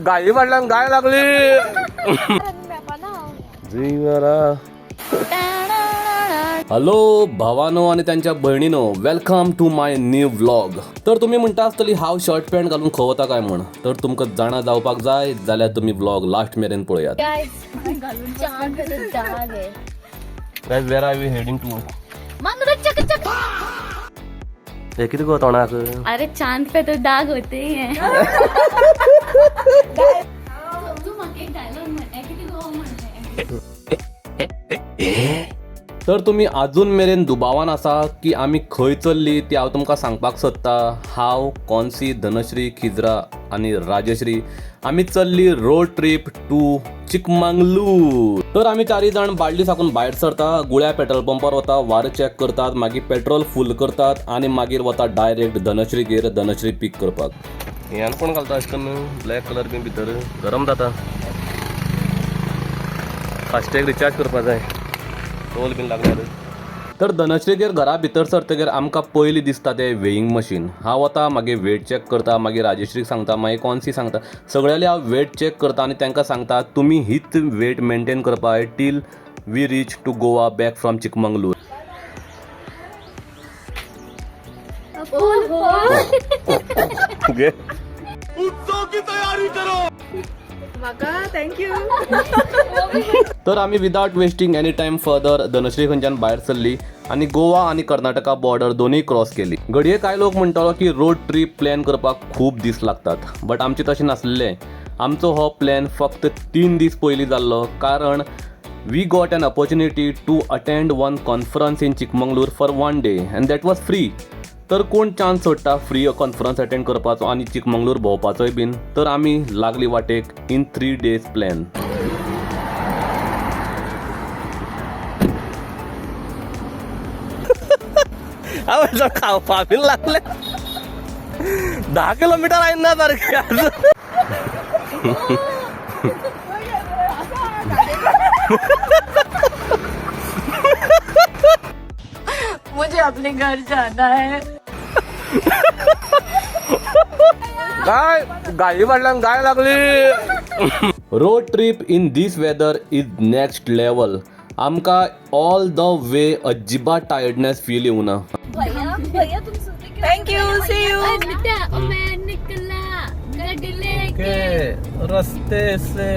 गाई वाटल्या गाय लागली हॅलो भावानो आणि त्यांच्या बहिणीनो, welcome to my new vlog. तर तुम्ही म्हणता असतली हांव शर्ट पॅन्ट घालून खवता काय म्हण, तर तुमका जाणा जावपाक जाय जाल्यार तुम्ही व्लॉग लास्ट मेरेन पळयात. Guys where are we heading to? हे किती गो तोंडाक? अरे चांद पे तो दाग होते हैं. तर तुम्ही अजून मेरेन दुबावान आसा की आम्ही खंय चल्ली ती हांव तुमकां सांगपाक सोदता. हांव, कॉन्सी, धनश्री, खिजरा आणि राजश्री आम्ही चल्ली रोड ट्रिप टू चिकमंगलूर. तर आम्ही 4 जाण बाळ्ळी साकून भायर सरता, गुळ्या पेट्रोल पंपार वता, वार चॅक करतात, मागीर पेट्रोल फुल करतात आणि मागीर वता डायरेक्ट धनश्रीगेर धनश्री पिक करपाक. ह्यान कोण घालता अशें करून ब्लॅक कलर बी भितर गरम जाता. फास्टॅग रिचार्ज करपा जाय, टोल बीन लागल्यार. तर धनश्रीगेर घरा भितर सरतगीर आमकां पयलीं दिसता तें वेईंग मशीन. हांव वता, मागीर वेट चॅक करता, मागीर राजश्रीक सांगता, मागीर कॉन्सी सांगता, सगळ्याले हांव वेट चॅक करता आणि तांकां सांगता तुमी हीच वेट मेंटेन करपाक till we reach to Goa back from Chikmagalur. तर आम्ही without wasting any time further Dhanashree खंयच्यान भायर सरली आणि गोवा आणि कर्नाटका बॉर्डर दोन्ही क्रॉस केली. घडये काय लोक म्हणटालो की रोड ट्रिप प्लॅन करपाक खूप दीस लागतात, बट आमचे तशें नासलें. आमचो हो प्लॅन फक्त 3 दीस पयलीं जाल्लो, कारण we got an opportunity to attend one conference in Chikmagalur for 1 day and that was free. तर कोण चान्स सोडटा फ्री कॉन्फरन्स अटेंड करपाचो आणि चिकमंगलूर भोंवपाचोय बीन. तर आमी लागली वाटेक इन 3 days प्लॅन. खावपा बीन लागले 10 किलोमीटर आहे ना सारखे. मुझे अपने घर जाना है. गाई वाटल्या गाय लागली. Road trip in this weather is next level. आमकां ऑल द वे अजिबात टायर्डनेस फील येऊना. Thank you, see you. मैं निकला गाड़ी लेके रस्ते से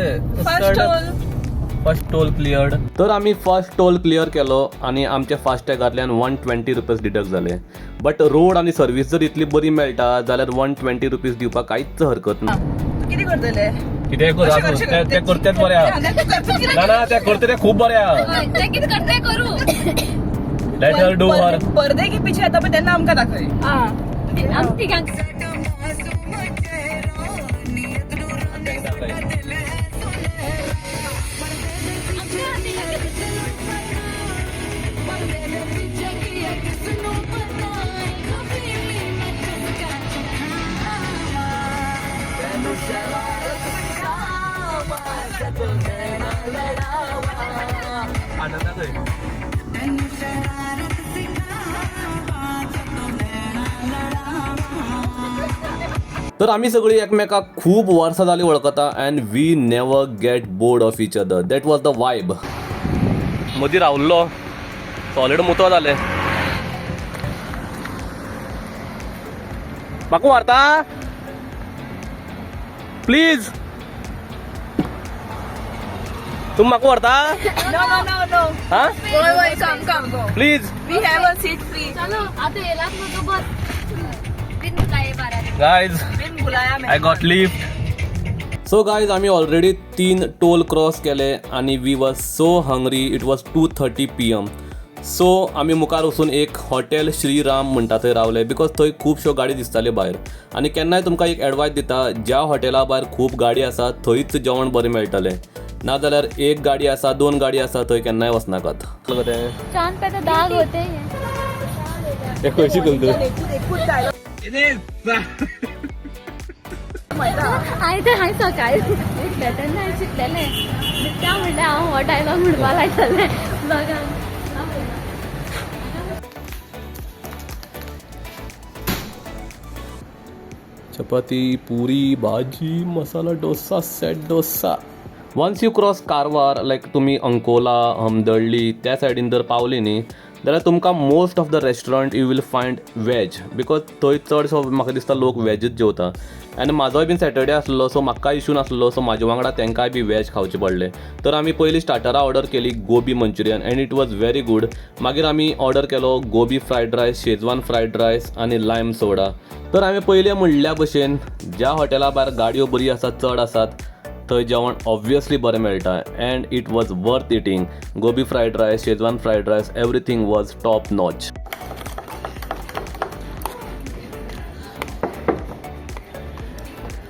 फर्स्ट टोल क्लिअर्ड. तर आम्ही फर्स्ट टोल क्लिअर केलो आणि आमच्या फास्टॅगांतल्यान 120 रुपीज डिडक्ट झाले. बट रोड आणि सर्व्हिस जर इतली बरी मेळटा जाल्यार 120 रुपीज दिवपाक कांयच हरकत ना. किती करतले? कितें ते करतेच बरे आहा. ना ते करते ते खूप बरे आहा. ते किती करते करू. Let her do her. पर्दे की पीछे आता पण त्यांना आमका दाखय. हां आम तिघांक तर आम्ही सगळी एकमेकाक खूप वर्सां जाली वळखता and we never get bored of each other. That was the vibe. मदीं रावल्लो सॉलिड मुतो जाले. म्हाका व्हरता प्लीज. तुम म्हाका व्हरता? नो. हा वय come please. We have a seat free. चलो आता येलात नको बस. बिन काय बारा गाइज बिन बुलाया मैं. I got lift. So guys आम्ही ऑलरेडी 3 टोल क्रॉस केले आणि we was so hungry. It was 2:30 PM. So आम्ही मुखार वचून एक हॉटेल श्रीराम म्हणटा थंय रावले, बिकॉज थंय खुबश्यो गाडी दिसताल्यो भायर. आणि केन्नाय तुमकां एक एडवायस दिता, ज्या हॉटेला भायर खूब गाडी आसा थंयच जेवण बरें मेळटलें. नाजाल्यार एक गाडी आसा 2 गाडी आसा थंय केन्नाय वचनाकात. चांद पे तो दाग होते हैं. खंयची गंध? हाय ते हाय सकाळी भेटन नाही शिकलेले. त्या म्हणलं हांव हो डायलॉग म्हणपा लायतले बघा. Chapati, puri, bhaji, masala dosa, set dosa. Once you cross Karwar, like तुमी अंकोला, हमदळ्ळी त्या सायडीन जर पावली न्ही जाल्यार तुमकां most of the restaurant you will find veg, because थंय चडसो म्हाका दिसता लोक वॅजूच जेवता. आनी म्हाजोय बीन सॅटर्डे आसलो, सो म्हाका इशू नासलो, सो म्हाजे वांगडा तांकांय बी वॅज खावचें पडलें. तर आमी पयलीं स्टार्टरां ऑर्डर केली gobi manchurian and it was very good. मागीर आमी ऑर्डर केलो gobi fried rice, schezwan fried rice आनी लायम सोडा. तर हांवें पयलीं म्हणल्या भशेन ज्या हॉटेला भायर गाडयो बरी आसात, चड आसात, थंय जेवण ऑब्वियसली बरें मेळटा and it was worth eating. Gobi fried rice, schezwan fried rice, everything was top notch.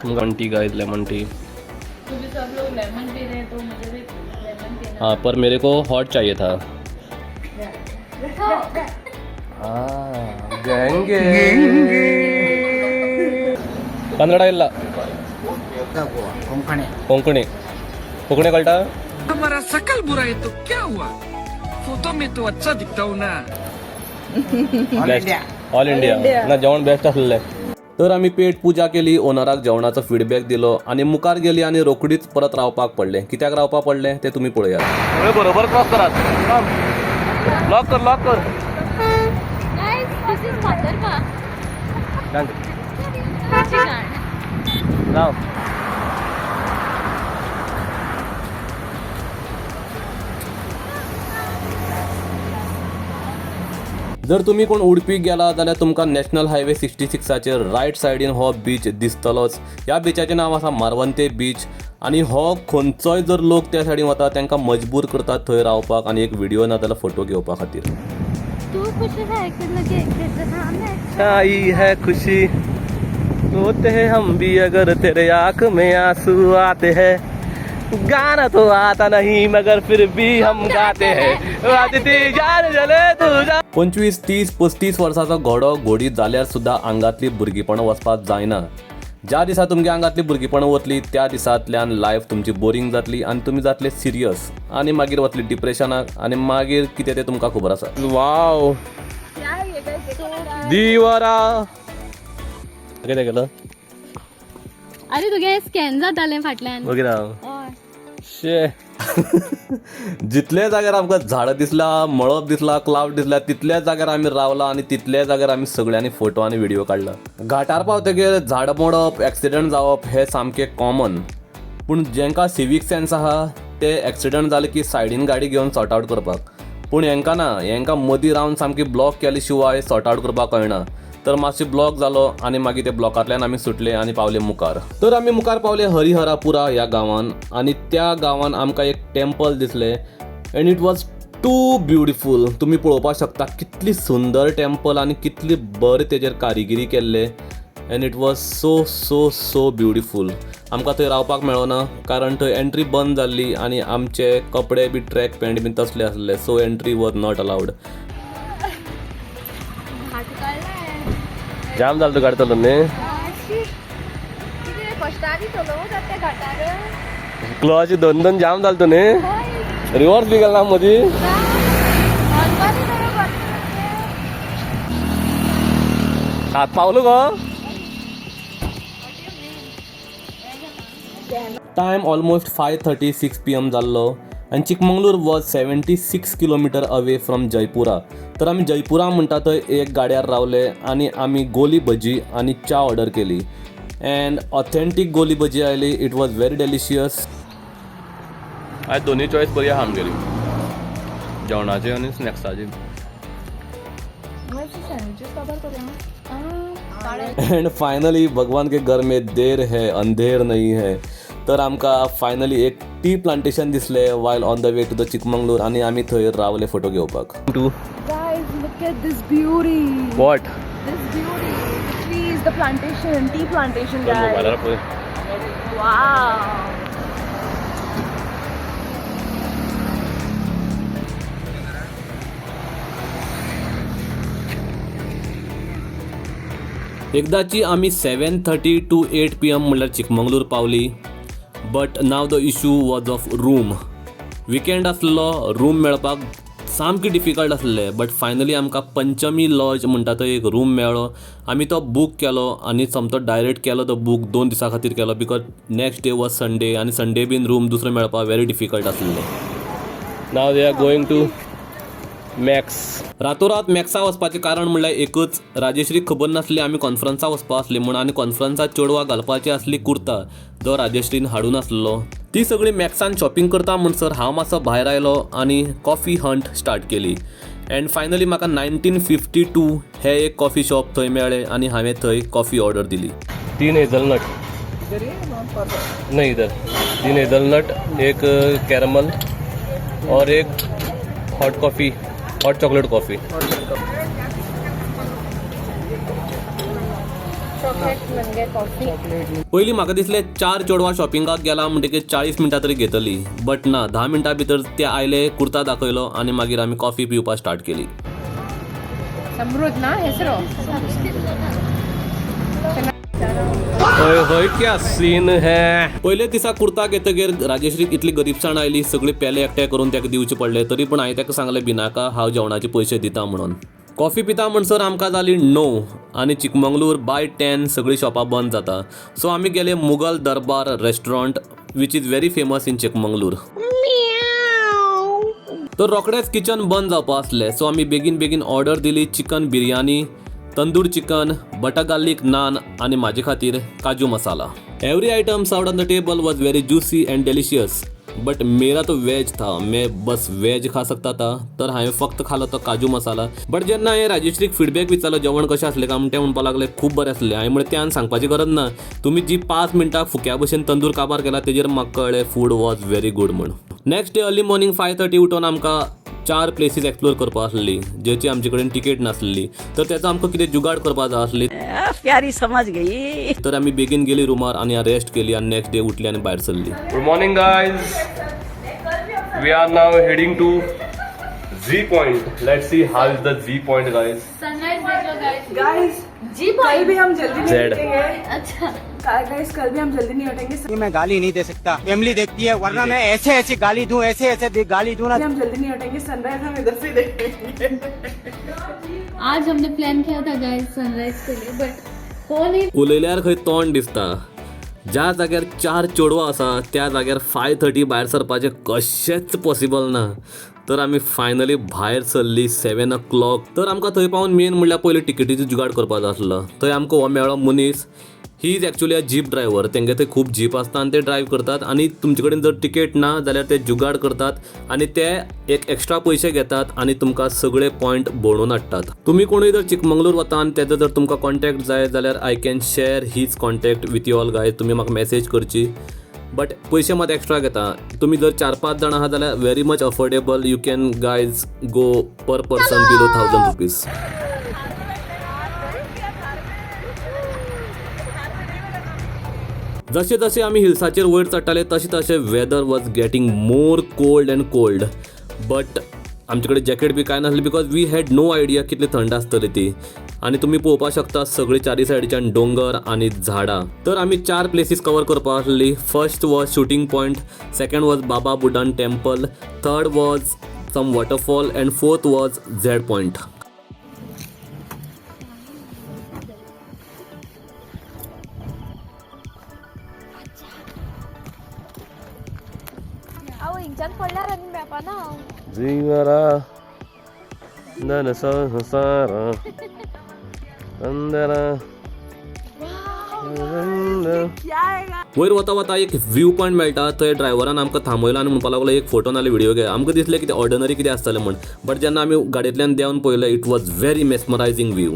Lemon tea guys, lemon tea. सब लोग लेमन पी रहे हैं तो मुझे भी लेमन पीना. हाँ, पर मेरे को हॉट चाहिए था. गँगे कन्नड ಇಲ್ಲ कोंकणी कोंकणी कळटा. हमारा शकल बुरा है तो क्या हुआ, फोटो में तो अच्छा दिखता हूँ ना. बेस्ट ऑल इंडिया ना जेवण बेस्ट असलें. तर आमी पेट पुजा केली, ओनराक जेवणाचो फीडबॅक दिलो आनी मुखार गेली आनी रोखडीच परत रावपाक पडलें. कित्याक रावपाक पडलें तें तुमी पळयात. बरोबर क्रॉस करात. लॉक कर, लॉक कर. Guys, this is Bhadarwa. राव. जर तुम्ही कोण उडपीक गेला जाल्यार तुमकां नॅशनल हायवे 66चेर रायट सायडीन हो बीच दिसतलोच. ह्या बिचाचें नांव आसा मारवंते बीच आनी हो खंयचोय जर लोक त्या सायडीन वता तांकां मजबूर करतात थंय रावपाक आनी एक व्हिडिओ ना जाल्यार फोटो घेवपा खातीर. तू खुश है कि लगे तेरे सामने आई है खुशी होते हैं हम भी अगर तेरे आँख में आंसू आते हैं. गाना तो आता नहीं मगर फिर भी हम गाते हैं. 25, 30, 35 वर्साचो घोडो घोडी जाल्यार सुद्दां आंगातली भुरगीपणां वचपाक जायना. ज्या दिसा तुमच्या आंगातली भुरगीपणां वतली त्या दिसांतल्यान लायफ तुमची बोरींग जातली आनी तुमी जातले सिरियस आनी मागीर वतली डिप्रेशनाक आनी मागीर कितें तें तुमकां खबर आसा. वाव दिवारा कितें केलं. अरे तुगे स्कॅन जातालें फाटल्यान. बघी राव. हय. शे जितले जाग्यार आमकां झाडां दिसला, मळब दिसला, क्लाउड दिसला, तितल्याच जाग्यार आमी रावला आनी तितल्याच जाग्यार आमी सगळ्यांनी फोटो आनी व्हिडिओ काडला. घाटार पावतकीर झाडां मोडप, एक्सिडंट जावप हें सामकें कॉमन. पूण जेंकां सिवीक सेन्स आहा ते एक्सिडंट जाले की सायडीन गाडी घेवन सॉर्ट आवट करपाक. पूण हेंकां ना, हेंकां मदीं रावन सामकी ब्लॉक केले शिवाय सॉर्ट आवट करपाक कळना. तर मातशें ब्लॉक जालो आनी मागीर ते ब्लॉकांतल्यान आमी सुटले आनी पावले मुखार. तर आमी मुखार पावले हरिहरापुरा ह्या गांवान आनी त्या गांवान आमकां एक टेम्पल दिसलें and it was too beautiful. तुमी पळोवपाक शकता कितली सुंदर टेम्पल आनी कितली बरें तेजेर कारिगिरी केल्ले end it was so so so beautiful. आमकां थंय रावपाक मेळना कारण थंय एंट्री बंद जाल्ली आनी आमचे कपडे बी ट्रॅक पॅन्ट बी तसले आसले, so entry was not allowed. जाम जाल तो गाडी चलोवन न्ही. क्लॉच दोन जाम जाल तो न्ही. रिवर्स बी गेला मदीं. हात पावलो गो. टायम ऑलमोस्ट 5:36 PM जाल्लो आनी Chikmagalur was 76 kilometre away from Jaipura. तर आमी जयपुरा म्हणटा थंय एक गाड्यार रावले आनी आमी गोली भजी आनी च्या ऑर्डर केली एंड ऑथेंटीक गोली भजी आयली. It was very delicious. आयज दोनी चॉयस बरी आहा आमगेली, जेवणाची आनी स्नॅक्साची. एंड फायनली भगवान के घर में देर है अंधेर नहीं है. तर आमकां फायनली एक टी प्लांटेशन दिसले while on the way to the Chikmagalur आनी आमी थंय रावले फोटो घेवपाक. Guys, look at this beauty. What This beauty. The trees, the plantation, tea plantation, guys. Wow. एकदाची आमी 7:30 to 8 PM म्हणल्यार चिकमंगळूर पावली. But now the issue was of room. Weekend आसलो, रूम मेळपाक सामकी डिफिकल्ट आसलें बट फायनली आमकां पंचमी लॉज म्हणटा तो एक रूम मेळ्ळो. आमी तो बूक केलो आनी समतो डायरेक्ट केलो तो बूक 2 दिसां खातीर केलो because next day was Sunday आनी संडे बीन रूम दुसरो मेळपाक व्हेरी डिफिकल्ट आसलें. Now they are going to max. रातोरात मॅक्सा वचपाचें कारण म्हणल्यार एकच, राजेश्रीक खबर नासली आमी कॉन्फरन्साक वचपा आसली म्हूण आनी कॉन्फरन्साक चेडवा घालपाची आसली कुर्ता जो राजेश्रीन हाडून आसलो. ती सगळी मॅक्सान शॉपिंग करता म्हणसर हांव मातसो भायर आयलो आनी कॉफी हंट स्टार्ट केली. अँड फायनली म्हाका 1952 हे एक कॉफी शॉप थंय मेळ्ळें आनी हांवें थंय कॉफी ऑर्डर दिली. 3 हेझलनट नाही इधर 3 हेझलनट, एक कॅरमल और एक hot coffee, hot chocolate coffee. पयलीं म्हाका दिसलें 4 चेडवां शॉपिंगाक गेला म्हणटकीर 40 मिनटां तरी घेतली बट ना, 10 मिनटां भितर ते आयले, कुर्ता दाखयलो आनी मागीर आमी कॉफी पिवपाक स्टार्ट केली. समृद्ध ना हेसरो होय होय क्या सीन है. पयले दिसा कुर्ता घेतकीर राजेश्रीक इतली गरीबसाण आयली, सगळे पेले एकठांय करून ताका दिवचे पडले. तरी पूण हांवें ताका सांगलें भिनाका, हांव जेवणाचे पयशे दिता म्हणून. कॉफी पिता म्हणसर आमकां जाली 9 आनी चिकमंगळूर बाय 10 सगळीं शॉपां बंद जाता. सो आमी गेले Mughal Darbar restaurant which is very famous in Chikmagalur. तर रोखडेंच किचन बंद जावपा आसलें सो आमी बेगीन बेगीन ऑर्डर दिली. Chicken biryani, tandoor chicken, butter garlic naan आनी म्हाजे खातीर kaju masala. Every item served on the table was very juicy and delicious but मेरा तो वेज था, मैं बस वेज खा सकता था. तर हांवें फक्त खालो तो काजू मसाला. बट जेन्ना हांवें राजेश्रीक फीडबॅक विचारलो जेवण कशें आसलें काय म्हणून ते म्हणपाक लागले खूब बरें आसलें. हांवें म्हणलें त्यान सांगपाची गरज ना, तुमी जी 5 मिनटां फुक्या भशेन तंदूर काबार केला तेजेर म्हाका कळ्ळें फूड वॉज व्हेरी गुड म्हूण. नेक्स्ट डे अर्ली मॉर्निंग 5:30 उठून आमकां 4 प्लेसीस एक्सप्लोर करपा आसली जेची आमचे कडेन तिकेट नासली. तर त्याचा आमकां कितें जुगाड करपा जाय आसली. प्यारी समझ गई. तर आमी बेगीन गेली रुमार आनी रेस्ट केली आनी नेक्स्ट डे उठली आनी भायर सरली. Good morning guys, we are now heading to Z point. Let's see how is the Z point guys. Sunrise देख लो गाइस. गाइस जी कल भी हम जल्दी नहीं Zed. उठेंगे. अच्छा गाइस कल भी हम जल्दी नहीं उठेंगे. मैं गाली नहीं दे सकता, फैमिली देखती है वरना मैं ऐसे ऐसे गाली दूं, ऐसे ऐसे गाली दूं ना. हम जल्दी नहीं उठेंगे. सनराइज हम इधर से देखेंगे. आज हमने प्लान किया था गाइस सनराइज के लिए बट हो नहीं. उलयल्यार खंय तोंड दिसता. ज्या जाग्यार 4 चेडवां आसा त्या जाग्यार 5:30 भायर सरपाचें कशेंच पॉसिबल ना. तर आमी फायनली भायर सरली 7 o'clock. तर आमकां थंय पावून मेन म्हणल्यार पयलीं टिकेटीचो जुगाड करपा जाय आसलो. थंय आमकां हो मेळ्ळो मनीस. He is actually a jeep driver. तेंगे थंय खूब जीप आसता आनी ते ड्रायव्ह करतात आनी तुमचे कडेन जर टिकेट ना जाल्यार ते जुगाड करतात आनी ते एक एक्स्ट्रा पयशे घेतात आनी तुमकां सगळे पॉयंट भोंवून हाडटात. तुमी कोणूय जर चिकमंगळूर वता आनी तेजो जर तुमकां कॉन्टॅक्ट जाय जाल्यार I can share his contact with you all guys. तुमी म्हाका मॅसेज करची बट पयशे मात एक्स्ट्रा घेता. तुमी जर 4-5 जाणां आहा जाल्यार very much affordable. You can guys go per person below 1000 rupees. जशें जशें आमी हिल्साचेर वयर चडटाले तशें तशें weather was getting more cold and cold but आमचे कडेन जॅकेट बी कांय नासलें because we had no idea कितली थंड आसतली ती. आनी तुमी पळोवपाक शकता सगळी 4 सायडीच्यान डोंगर आनी झाडां. तर आमी 4 प्लेसीस कवर करपा आसली. First was shooting point, second was Baba Budan temple, third was some waterfall and fourth was Z point. आओ इंजन पडल्यार आनी मेळपाना. जीवरा नन संसारा अंधरा. वयर वता वता एक व्यू पॉयंट मेळटा. थंय ड्रायव्हरान आमकां थांबयलो आनी म्हणपाक लागलो एक फोटो नाल्यार व्हिडिओ घे. आमकां दिसलें कितें ऑर्डिनरी कितें आसतलें म्हण बट जेन्ना आमी गाडयेंतल्यान देंवन पळयलें it was very mesmerising view.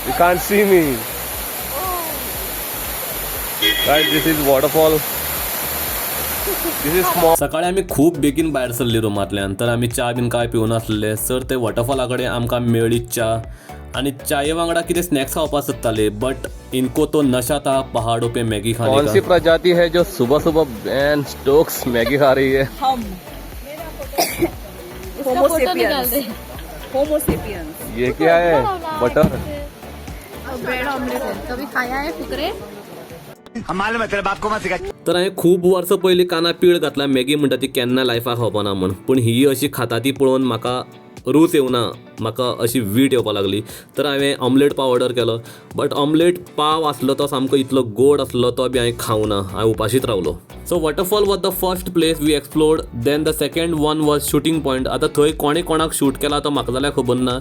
You can't see me. Guys, this is waterfall. This is small. सकाळी आमी खूब बेगीन भायर सरली रुमांतल्यान. तर आमी च्या बीन कांय पिवून नासले. सर ते वॉटरफॉला कडेन आमकां मेळ्ळी च्या आनी चाये वांगडा कितें स्नॅक्स खावपा सोदताले बट इनको तो नशा था पहाड़ों पे मैगी खाने का. कौन सी प्रजाति है जो सुबह सुबह बैन स्टोक्स मैगी खा रही है? हम इसका फोटो निकाल दे. होमोसेपियंस। ये क्या है बटर ब्रेड ऑमलेट है, कभी खाया है फुकरे? हमारे में तेरे बाप को मत सिखा। तर हांवें खूब वर्सां पयलीं काना पीळ घातला मॅगी म्हणटा ती केन्ना लायफाक खावपाना म्हण, पूण ही अशी खाता ती पळोवन म्हाका रूच येवना, म्हाका अशी वीट येवपा लागली. तर हांवें ऑमलेट पाव ऑर्डर केलो, बट ऑमलेट पाव आसलो तो सामको इतलो गोड आसलो तो बी हांवें खावना, हांवें उपाशीच रावलो. So waterfall was the first place we explored. Then the second one was shooting point. आतां थंय कोणे कोणाक शूट केला तो म्हाका जाल्यार खबर ना.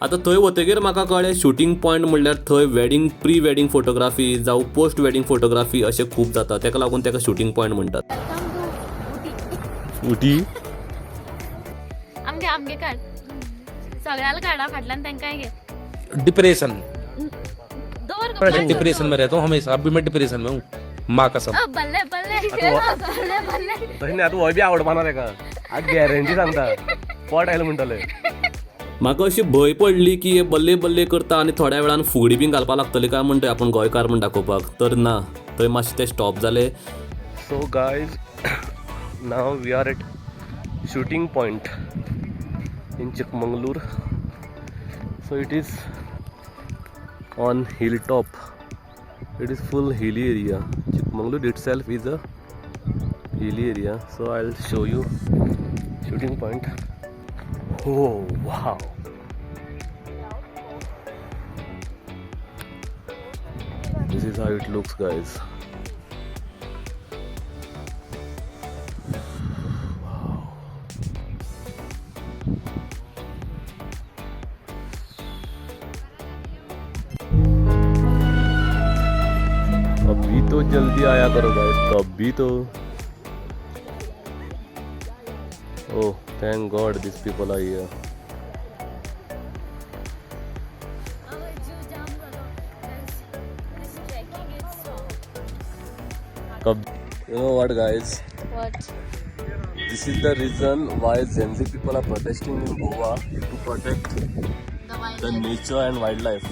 आतां थंय वतगीर म्हाका कळ्ळें शूटिंग पॉयंट म्हणल्यार थंय वेडिंग प्री वेडिंग फोटोग्राफी जावं पोस्ट वेडिंग फोटोग्राफी अशें खूब जाता, तेका लागून तेका शूटिंग पॉयंट म्हणटात. उटी आमगे आमगे काढ, सगळ्याला काढा फाटल्यान तांकां घे. डिप्रेशन दोर डिप्रेशन में रहता हूँ हमेशा. अभी मैं डिप्रेशन में हूँ, माँ कसम. बल्ले बल्ले बल्ले बल्ले. तशें न्ही, आतां हो बी आवडपाना तेका, आतां गॅरंटी सांगता पोट आयलें म्हणटलें. म्हाका अशी भंय पडली की हे बल्ले बल्ले करता आनी थोड्या वेळान फुगडी बी घालपाक लागतली काय म्हणटा आपण गोंयकार म्हण दाखोवपाक, तर ना, थंय मातशें तें स्टॉप जालें. So guys now we are at shooting point in Chikmagalur. So it is on hill top. It is full hilly area. Chikmagalur itself is a hilly area. So I'll show you shooting point. Oh wow! This is how it looks, guys. अभी तो जल्दी आया करो guys, कभी तो. Oh, thank God these people are here. You know what, guys? What? This is the reason why Gen Z people are protesting in Goa to protect the nature and wildlife.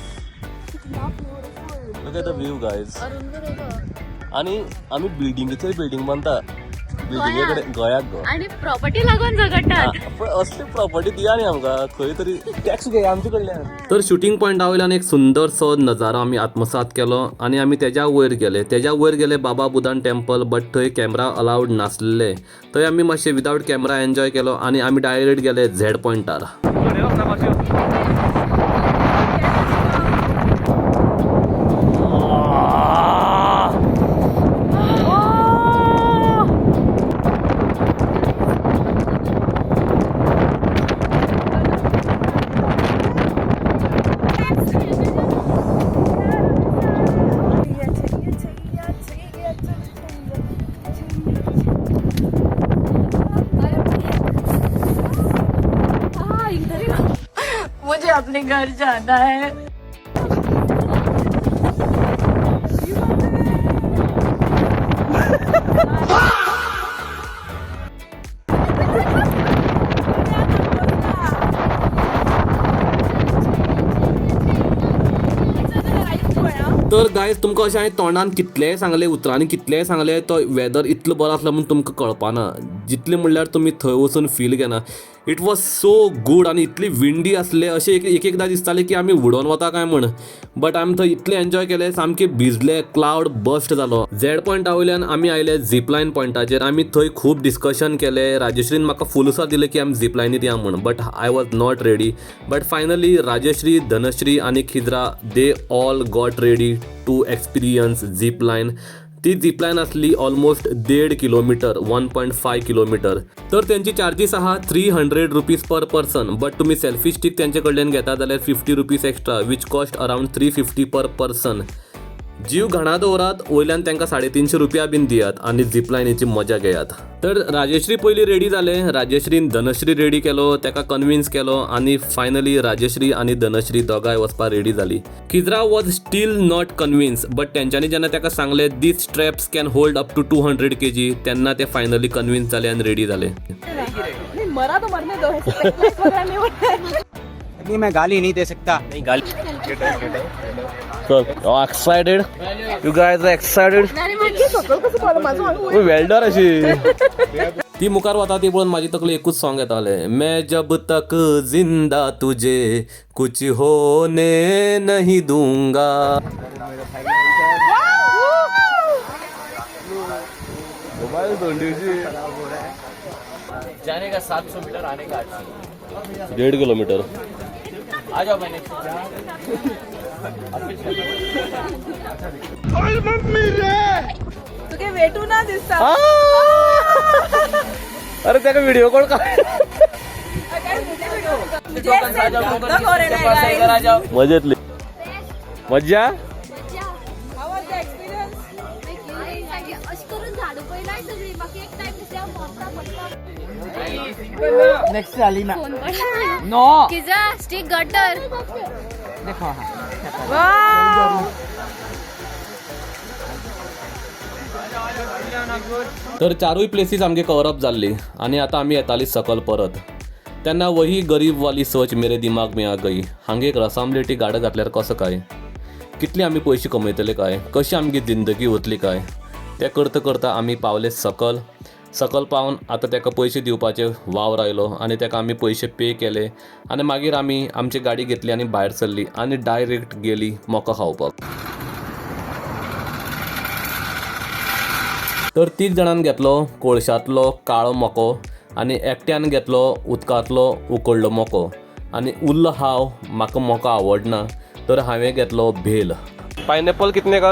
Look at the view, guys. आणि आम्ही बिल्डिंगेचेर building बांधता, बिल्डिंगेकडे गोंयाक गो, आणि property लागून झगडटात. पण असली property दिया न्ही आमकां, खंय तरी टॅक्स घे आमचे कडल्यान. तर शूटिंग पॉयंटा वयल्यान एक सुंदरसो नजारो आमी आत्मसात केलो आनी आमी तेज्या वयर गेले बाबा बुदान टेम्पल, बट थंय कॅमेरा अलावड नासले. थंय आमी मातशें विदाउट कॅमेरा एन्जॉय केलो आनी आमी डायरेक्ट गेले झॅड पॉयंटार. मुझे अपने घर जाना है. तर गायज तुमकां अशें हांवें तोंडान कितलेंय सांगलें, उतरांनी कितलेंय सांगलें, तो वेदर इतलो बरो आसलो म्हूण तुमकां कळपाना. जितलें म्हणल्यार तुमी थंय वचून फील घेना. इट वॉज सो गूड आनी इतली विंडी आसले, अशें एक एकदां दिसतालें की आमी उडोवन वता काय म्हण. बट आमी थंय इतलें एन्जॉय केलें, सामकें भिजले, क्लाउड बस्ट जालो. झॅड पॉयंटा वयल्यान आमी आयले झीपलायन पॉयंटाचेर. आमी थंय खूब डिस्कशन केलें. राजश्रीन म्हाका फुलूसा दिलें की आमी झीपलायनीत या म्हण, but I was not ready. But finally Rajshree, Dhanashree आनी Khidra they all got ready to experience zipline. ती झीपलायन आसली ऑलमोस्ट 1.5 किलोमीटर, 1.5 किलोमीटर. तर त्यांची चार्जीस आहा 300 रुपीज पर पर्सन, बट तुम्ही सेल्फी स्टिक त्यांचे कडल्यान घेता जाल्यार 50 rupees extra, which cost around 350 per person. जीव घाणा दवरात, वयल्यान तांकां 350 रुपया बीन दियात आनी झीपलायनीची मजा घेयात. तर राजश्री पयलीं रेडी जाले. राजश्रीन धनश्री रेडी केलो, ताका कन्विन्स केलो आनी फायनली राजश्री आनी धनश्री दोगांय वचपाक रेडी जाली. Khidra was still not convince, but तेंच्यांनी जेन्ना ताका सांगलें this straps can hold up to 200 kg, तेन्ना ते फायनली कन्विन्स जाले आनी रेडी जाले. मरा तो मरने दो, ऐसे पेट वगैरह नहीं होता है. नहीं मैं गाली नहीं दे सकता. नहीं गाली. So, excited? You guys are excited? नाही, मग कसं माझं वेल्डर अशी ती मुखार वता ती पळोवन माझी तकली एकूच सॉंग येताले, मैं जब तक जिंदा तुझे कुछ होने नहीं दूंगा. जाने का 700 मीटर, आने का 800. 1.5 किलोमीटर. आ जाओ मैंने तुझे वेटू ना दिसता. अरे त्याका व्हिडिओ कॉल काय मजेतली मज्जा. नेक्स्ट आली ना. Stick gutter. तर चारूय प्लेसीस आमगे कवरअप जाल्ली आनी आतां आमी येताली सकल परत. तेन्ना वही गरीबवाली सोच मेरे दिमाग में आ गई. हांगे एक रसामलेटी गाडो घातल्यार कसो काय, कितले आमी पयशे कमयतले काय, कशी आमगे जिंदगी वतली काय. तें करता करता आमी पावले सकल. सकल पावन आतां ताका पयशे दिवपाचे वावर आयलो आनी ताका आमी पयशे पे केले आनी मागीर आमी आमची गाडी घेतली आनी भायर सरली आनी डायरेक्ट गेली मको खावपाक. तर 3 जाणांन घेतलो कोळशांतलो काळो मको आनी एकट्यान घेतलो उदकांतलो उकडलो मको आनी उरलो हांव, म्हाका मको आवडना तर हांवें घेतलो भेल. पाइनएप्पल कितने का?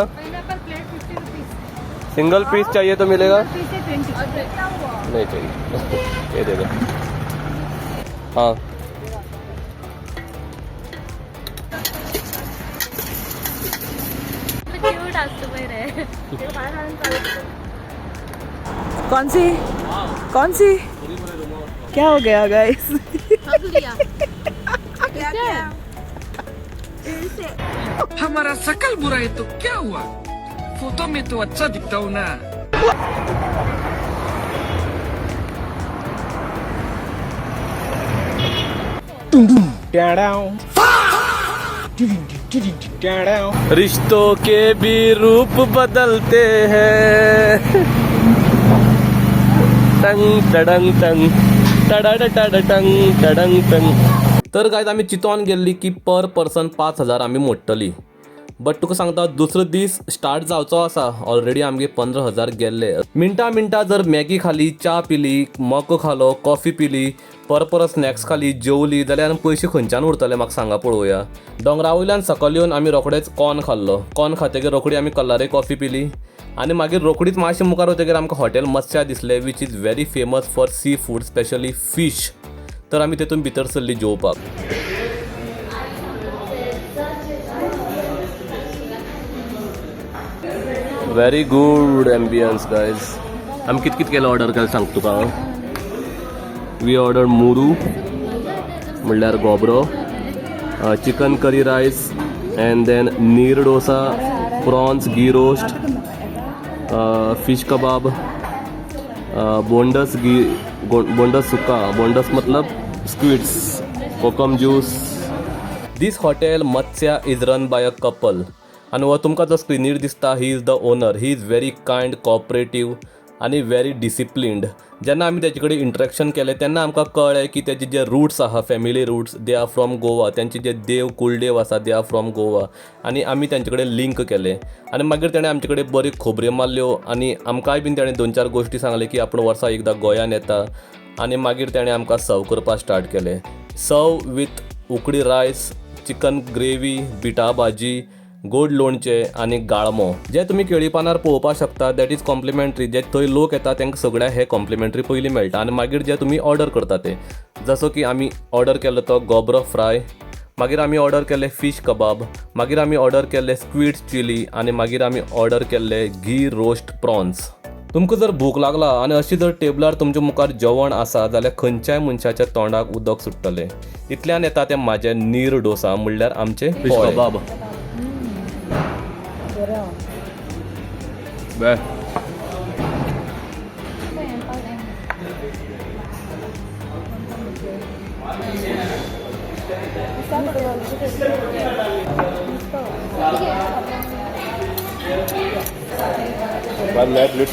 सिंगल पीस चाहिए तो मिलेगा? नहीं चाहिए. ये दे दो. हाँ क्यूट असतो बरे. कौन सी क्या हो गया गाइस? हमारा शकल बुरा है तो क्या हुआ, फोटो में तो अच्छा दिखता हूँ ना. रिश्तों के भी रूप बदलते हैं. टंग टडंग टंग टडड टड टंग टडंग टंग. तर काय आमी चिंतोन गेल्ली की पर पर्सन 5,000 आमी मोडटली. बट तुका सांगता दुसरो दीस स्टार्ट जावचो आसा, ऑलरेडी आमगे 15,000 गेल्ले. मिनटां जर मॅगी खाली, च्या पिली, मको खालो, कॉफी पिली, परत स्नॅक्स खाली, जेवली जाल्यार पयशे खंयच्यान उरतले म्हाका सांगा पळोवया. दोंगरा वयल्यान सकयल येवन आमी रोखडेच कॉर्न खाल्लो. कॉर्न खातकीर रोखडी आमी कल्लारे कॉफी पिली आनी मागीर रोखडीच मातशें मुखार वतकीर आमकां हॉटेल मत्स्या दिसलें, which is very famous for sea food, specially fish. तर आमी तेतून भितर सरली जेवपाक. Very good ambience guys. आमी कित केलं ऑर्डर केलें सांग तुका. वी ऑर्डर मुरू म्हणल्यार गोबरो, चिकन करी रायस and then neer dosa, prawns ghee roast, fish kebab, bondas sukka, bondas मतलब squids, kokum juice. This hotel Matsya is run by a couple आनी हो तुमकां जो स्क्रिनीर दिसता he is the owner. He is very kind, cooperative आनी व्हेरी डिसिप्लिन्ड. जेन्ना आमी तेजे कडेन इंट्रॅक्शन केलें तेन्ना आमकां कळ्ळें की तेजे जे रुट्स आहा, family roots, they are from Goa. तेंचे जे देव कुलदेव आसा दे आर फ्रॉम गोवा आनी आमी तेंचे कडेन लिंक केलें. आनी मागीर तेणें आमचे कडेन बऱ्यो खोबऱ्यो मारल्यो आनी आमकांय बीन तेणें 2-4 गोश्टी सांगले की आपूण वर्सा एकदां गोंयान येता. आनी मागीर तेणें आमकां सर्व करपाक स्टार्ट केलें. सर्व वीथ उकडी रायस, चिकन ग्रेवी, बिटा भाजी, गोड लोणचें आनी गाळमो, जे तुमी केळी पानार पळोवपाक शकता. That is complimentary. जे थंय लोक येता तांकां सगळ्यांक हे कॉम्प्लिमेंटरी पयलीं मेळटा आनी मागीर जे तुमी ऑर्डर करता ते. जसो की आमी ऑर्डर केलो तो गोबरो फ्राय, मागीर आमी ऑर्डर केले फीश कबाब, मागीर आमी ऑर्डर केले स्क्विड्स चिली आनी मागीर आमी ऑर्डर केल्ले घी रोस्ट प्रॉन्स. तुमकां जर भूक लागला आनी अशी जर टेबलार तुमच्या मुखार जेवण आसा जाल्यार खंयच्याय मनशाच्या तोंडाक उदक सुट्टलें. इतल्यान येता तें म्हाजें नीर डोसा म्हणल्यार आमचें फीश कबाब. बे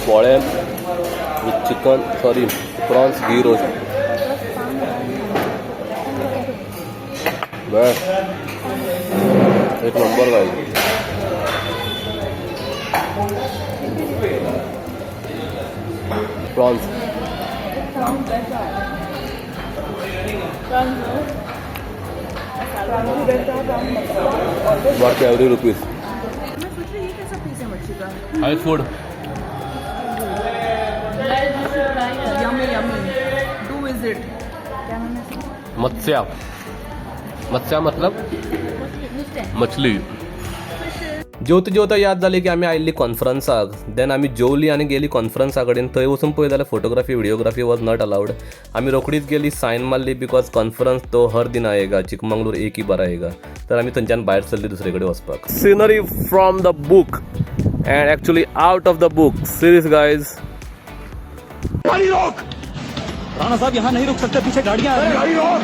पोळे with chicken sorry prawns ghee roast बस एक नंबर भाई प्रॉन्स वर्थ एवरी रुपीज हाई food yummy yummy do visit Matsya Matsya मतलब मछली जेवता जेवता याद जाली की आमी आयिल्ली कॉन्फरन्साक देन आमी जेवली आनी गेली कॉन्फरन्सा कडेन थंय वचून पळय जाल्यार photography videography was not allowed आमी रोखडीच गेली सायन मारली बिकॉज कॉन्फरन्स तो हर दिन आयेगा चिकमंगळूर एक ही बार आयेगा तर आमी थंयच्यान भायर सरली दुसरे कडेन वचपाक scenery from the book and actually out of the book serious guys Rana sahab यहाँ नहीं रुक सकते, पीछे गाड़ियाँ आ रही हैं।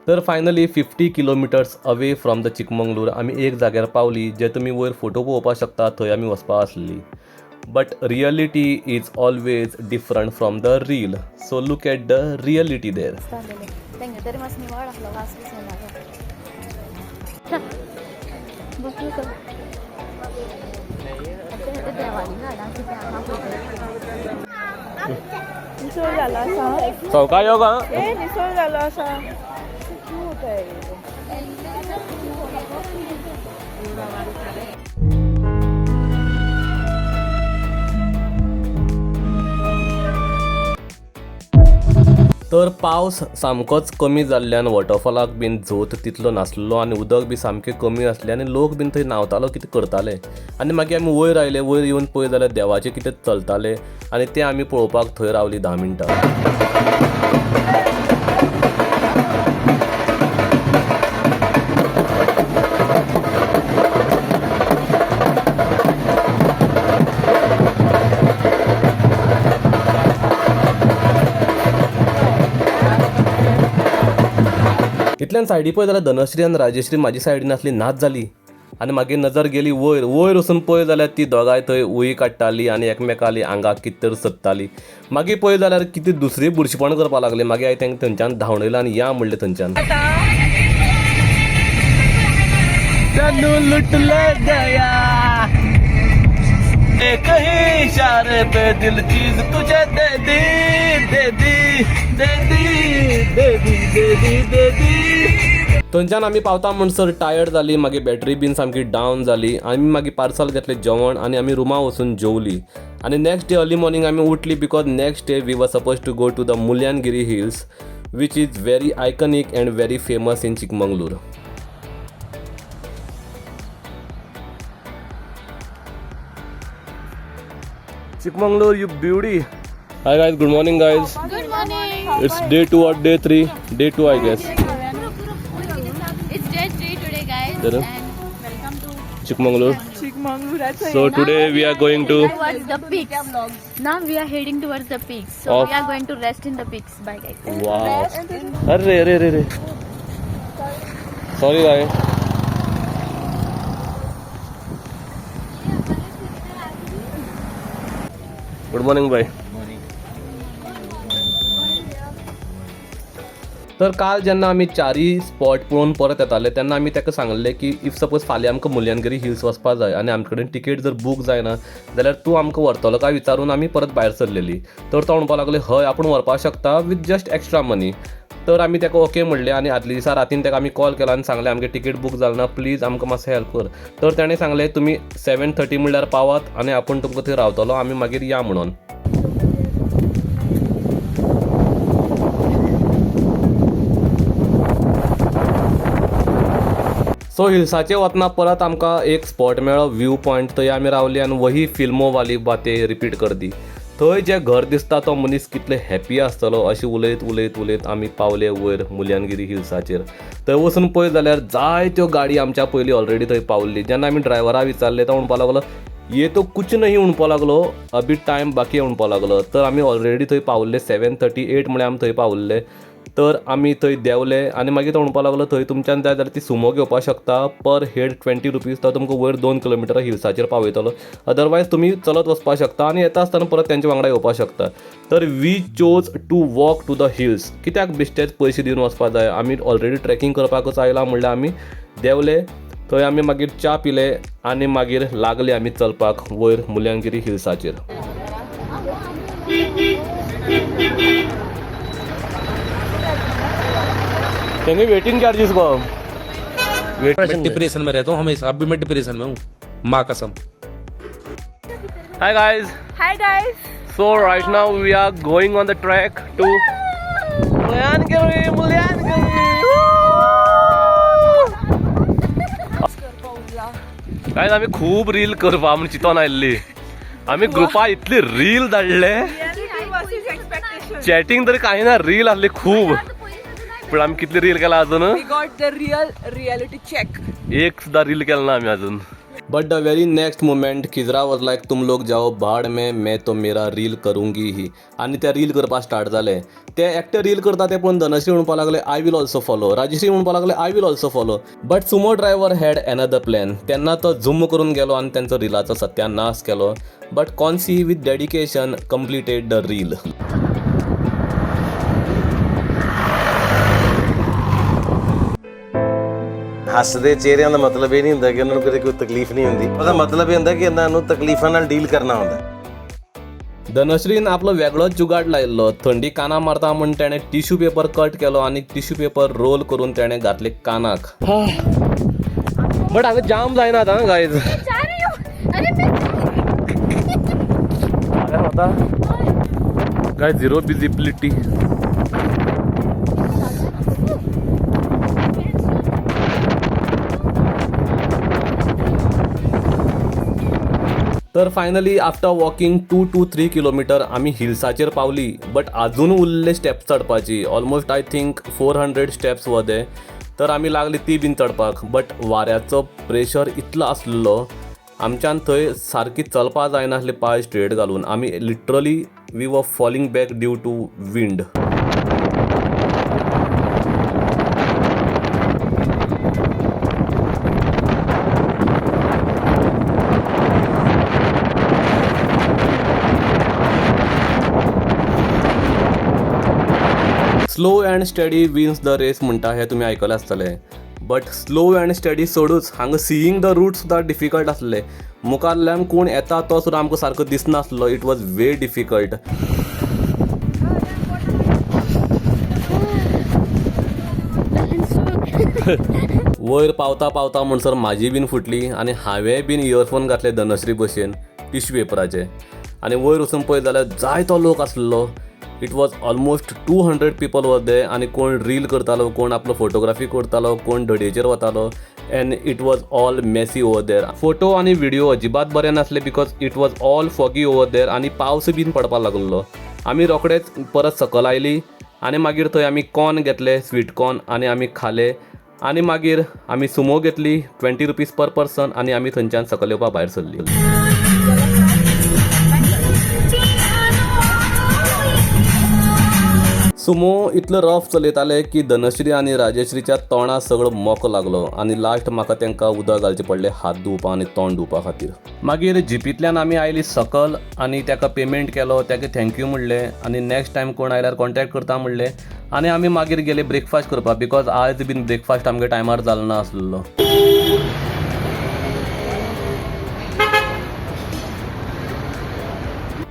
तर finally 50 kilometres away from the Chikmagalur आमी एक जाग्यार पावली जे तुमी वयर फोटो पळोवपाक शकता थंय आमी वचपा आसली but reality is always different from the reel so look at the reality there तरी मास निवड आपला वास निसोळ झाला असा चौका योगा निसोळ झाला असा क्यूट आहे तर पावस सामकोच कमी जाल्ल्यान वॉटरफॉलाक बीन झोत तितलो नासलो आनी उदक बी सामकें कमी आसलें आनी लोक बीन थंय न्हांवतालो कितें करताले आनी मागीर आमी वयर आयले वयर येवन पळय जाल्यार देवाचें कितें चलतालें आनी तें आमी पळोवपाक थंय रावलीं 10 मिनटां इतल्यान सायडी पळय जाल्यार धनश्री आनी राजेश्री म्हाजी सायडीन आसली नाच जाली आनी मागीर नजर गेली वयर वयर वचून पळय जाल्यार ती दोगांय थंय उई काडटाली आनी एकमेकाली आंगाक कितें तर सत्ताली मागीर पळय जाल्यार कितें दुसरी बुरशीपण करपाक लागले मागीर हांवें तांकां थंयच्यान धांवडयलें आनी या म्हणलें थंयच्यान एक ही इशारे पे दिल चीज तुझे दे दी दे दी दे दी दे दी दे दी दे दी थंयच्यान आमी पावता म्हणसर टायर्ड जाली मागीर बॅटरी बीन सामकी डावन जाली आमी मागीर पार्सल घेतलें जेवण आनी आमी रुमा वचून जेवली आनी नेक्स्ट डे अर्ली मॉर्निंग आमी उठली because next day we were suppose to go to the Mullayanagiri hills which is very iconic and very famous in Chikmagalur Chikmagalur, you beauty. Hi guys, good morning guys. Good morning. It's day 2 or day 3? Day 2 I guess. It's day 3 today, guys. There. And welcome to Chikmagalur. चिकमंगळूराचं So today we are going to towards the peaks. Now we are heading towards the peaks. So Of- we are going to rest in the peaks. Bye, guys. wow. Arre. Sorry guys. Good morning bye तर काल जेन्ना आमी चारय spot पळोवन परत येताले तेन्ना आमी ताका सांगलें की इफ सपोज फाल्यां आमकां मुल्यानगिरी हिल्स वचपाक जाय आनी आमचे कडेन टिकेट जर बूक जायना जाल्यार तूं आमकां व्हरतलो काय विचारून आमी परत भायर सरलेली तर तो म्हणपाक लागलो हय आपूण व्हरपाक शकता विथ जस्ट एक्स्ट्रा मनी तर आमी ताका ओके म्हणलें आनी आदले दिसा रातीन ताका आमी कॉल केलो आनी सांगलें आमगे टिकेट बूक जालें ना प्लीज आमकां मातशें हेल्प कर तर ताणें सांगलें तुमी 7:30 म्हणल्यार पावात आनी आपूण तुमकां थंय रावतलो आमी मागीर या म्हणून सो हिल्साचे वतना परत आमकां एक स्पॉट मेळ्ळो व्यू पॉयंट थंय आमी रावली आनी वही फिल्मो वाली बाते रिपीट कर दी थंय जे घर दिसता तो मनीस कितले हॅप्पी आसतलो अशें उलयत आमी पावले वयर मुल्यानगिरी हिल्साचेर थंय वचून पळयत जाल्यार जायत्यो गाडी आमच्या पयलीं ऑलरेडी थंय पावल्ली जेन्ना आमी ड्रायव्हरा विचारलें तो म्हणपाक लागलो ये तो कुछ नहीं म्हणपाक लागलो अभी टायम बाकी म्हणपाक लागलो तर आमी ऑलरेडी थंय पावल्ले 7:38 म्हळ्यार आमी थंय पावल्ले तर आमी थंय देवले आनी मागीर तो म्हणपाक लागलो थंय तुमच्यान जाय जाल्यार ती सुमो घेवपाक शकता पर हेड 20 रुपीज तो तुमकां वयर 2 किलोमिटर हिल्साचेर पावयतलो अदरवायज तुमी चलत वचपाक शकता आनी येता आसतना परत तेंच्या वांगडा येवपाक शकता तर we chose to walk to the hills कित्याक बेश्टेच पयशे दिवन वचपाक जाय आमी ऑलरेडी ट्रेकिंग करपाकूच आयला म्हणल्यार आमी देवले थंय आमी मागीर च्या पिले आनी मागीर लागले आमी चलपाक वयर मुल्यांगिरी हिल्साचेर तेंगे वेटिंग चार्जेस गो मैं डिप्रेशन में रहता हूँ हमेशा, अब भी मैं डिप्रेशन में हूँ, माँ कसम। Hi guys hi guys so right now we are going on the trek to Mullayanagiri guys आमी खूब रील करपा म्हण चिंतून आयिल्ली आमी ग्रुपा इतली रील धाडले चॅटिंग तरी काही ना रील आसली खूब पण आमी कितली रील केला अजून we got the reality check एक सुद्धा रील केला ना आम्ही अजून but the very next moment खिजरा वॉज लायक तुम लोग जाओ भाड में मैं तो मेरा रील करूंगी ही आणि त्या रील करपाक स्टार्ट जाले ते एकटे रील करता ते पण धनश्री म्हणपाक लागले I will also follow Rajashree म्हणपाक लागले I will also follow but Sumo driver had another plan त्यांना तो झूम करून गेलो आणि त्यांचा रीलाचा सत्यानाश केलो बट कॉन्सी with dedication completed the reel ਹੱਸਦੇ ਚਿਹਰਿਆਂ ਦਾ ਮਤਲਬ ਇਹ ਨਹੀਂ ਹੁੰਦਾ ਕਿ ਉਹਨਾਂ ਨੂੰ ਕਿਤੇ ਕੋਈ ਤਕਲੀਫ ਨਹੀਂ ਹੁੰਦੀ ਉਹਦਾ ਮਤਲਬ ਇਹ ਹੁੰਦਾ ਕਿ ਇਹਨਾਂ ਨੂੰ ਤਕਲੀਫਾਂ ਨਾਲ ਡੀਲ ਕਰਨਾ ਹੁੰਦਾ धनश्रीन आपलो वेगळोच जुगाड लायिल्लो थंडी काना मारता म्हूण तेणें टिश्यू पेपर कट केलो आनी टिश्यू पेपर रोल करून तेणें घातले कानाक बट हांगा जाम जायना आतां गायज गाय झिरो विजिबिलिटी तर finally after walking 2 to 3 kilometre आम्ही हिल्साचेर पावली बट अजून उरले स्टेप्स चडपाची ऑलमोस्ट आय थिंक 400 स्टेप्स वदे तर आमी लागली ती बीन चडपाक बट वाऱ्याचो प्रेशर इतलो आसलो आमच्यान थंय सारकी चलपा जायनासली पांय स्ट्रेट घालून आमी literally we were falling back due to wind slow and steady wins the race म्हणटा हे तुम्ही आयकले आसतले बट स्लो अँड स्टडी सोडूच हांगा सीईंग द रूट सुद्दां डिफिकल्ट आसले मुखारल्यान कोण येता तो सुद्दां आमकां सारको दिसनासलो इट वॉज व्हेरी डिफिकल्ट वयर पावता पावता म्हणसर म्हाजी बीन फुटली आनी हांवें बीन इयरफोन घातले धनश्री भशेन टिश्यू पेपराचे आनी वयर वचून पळयत जाल्यार जायतो लोक आसलो it was almost 200 people were दे आनी कोण रील करतालो कोण आपलो फोटोग्राफी करतालो कोण धडयेचेर वतालो and it was all messy over there photo आनी व्हिडिओ अजिबात बरे नासले because it was all foggy over there आनी पावस बीन पडपाक लागलो आमी रोखडेच परत सकयल आयली आनी मागीर थंय आमी कॉर्न घेतले स्वीट कॉर्न आनी आमी खाले आनी मागीर आमी सुमो घेतली 20 रुपीज पर पर्सन आनी आमी थंयच्यान सकयल येवपाक भायर सरली सुमो इतलो रफ चलयताले की धनश्री आनी राजश्रीच्या तोंडां सगळो मोको लागलो आनी लास्ट म्हाका तांकां उदक घालचें पडलें हात धुवपा आनी तोंड धुवपा खातीर मागीर जिपींतल्यान आमी आयली सकल आनी ताका पेमेंट केलो ताका थँक्यू म्हणलें आनी नेक्स्ट टायम कोण आयल्यार कॉन्टॅक्ट करता म्हणलें आनी आमी मागीर गेले ब्रेकफास्ट करपाक बिकॉज आज बीन ब्रेकफास्ट आमगे टायमार जालो ना आसलो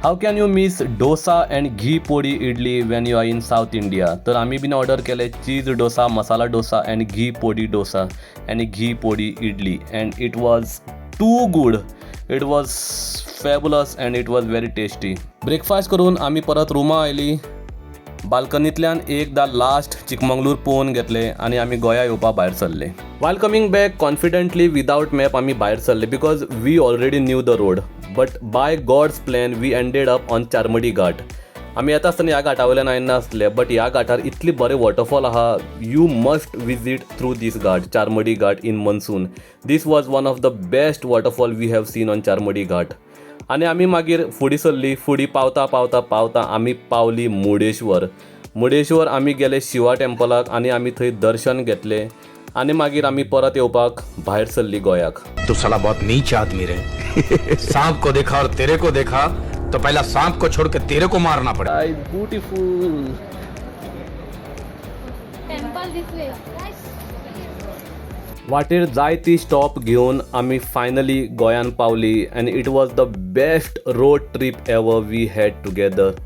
how can you miss dosa and ghee podi idli when you are in South India तर आम्ही बीन ऑर्डर केले cheese dosa masala dosa and ghee podi dosa and ghee podi idli and it was too good it was fabulous and it was very tasty breakfast करून आम्ही परत रुमा आयली बाल्कनींतल्यान एकदा last Chikmagalur पळोवन घेतले आनी आमी गोंया येवपाक भायर सरले while coming back confidently without map आमी भायर सरले because we already knew the road but by God's plan we ended up on Charmadi Ghat आमी येता आसतना ह्या घाटा वयल्यान आयना आसले बट ह्या घाटार इतली बरे वॉटरफॉल आहा you must visit through this ghat Charmadi Ghat in monsoon this was one of the best waterfall we have seen on Charmadi Ghat आनी आमी मागीर फुडें सरली फुडें पावता पावता पावता आमी पावली मुर्डेश्वर मुर्डेश्वर आमी गेले शिवा टेम्पलाक आनी आमी थंय दर्शन घेतले आनी मागीर आमी परत येवपाक भायर सरली गोंयाक. तू साला बहुत नीच आदमी रे. सांप को देखा और तेरे को देखा तो पहला सांप को छोड़ के तेरे को मारना पड़ा. ब्युटिफूल. टेम्पल दिसले. वाटेर जायती स्टॉप घेवन आमी फायनली गोंयान पावली and it was the best road trip ever we had together.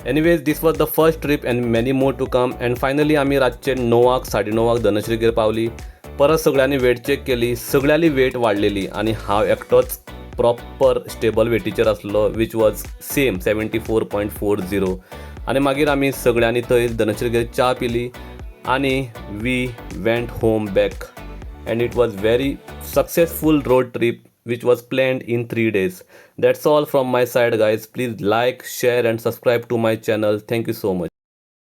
Anyways this was the first trip and many more to come. And finally आमी रातचे 9:00 9:30 धनश्रीगेर पावली. परत सगळ्यांनी वेट चेक केली. सगळ्यांनी वेट वाडलेली आनी हांव एकटोच प्रॉपर स्टेबल वेटीचेर आसलो वीच वॉज सेम 74.40. आनी मागीर आमी सगळ्यांनी थंय धनश्रीगेर च्या पिली आनी we went home back. And it was very successful road trip which was planned in 3 days. That's all from my side, guys. Please like, share and subscribe to my channel. Thank you so much.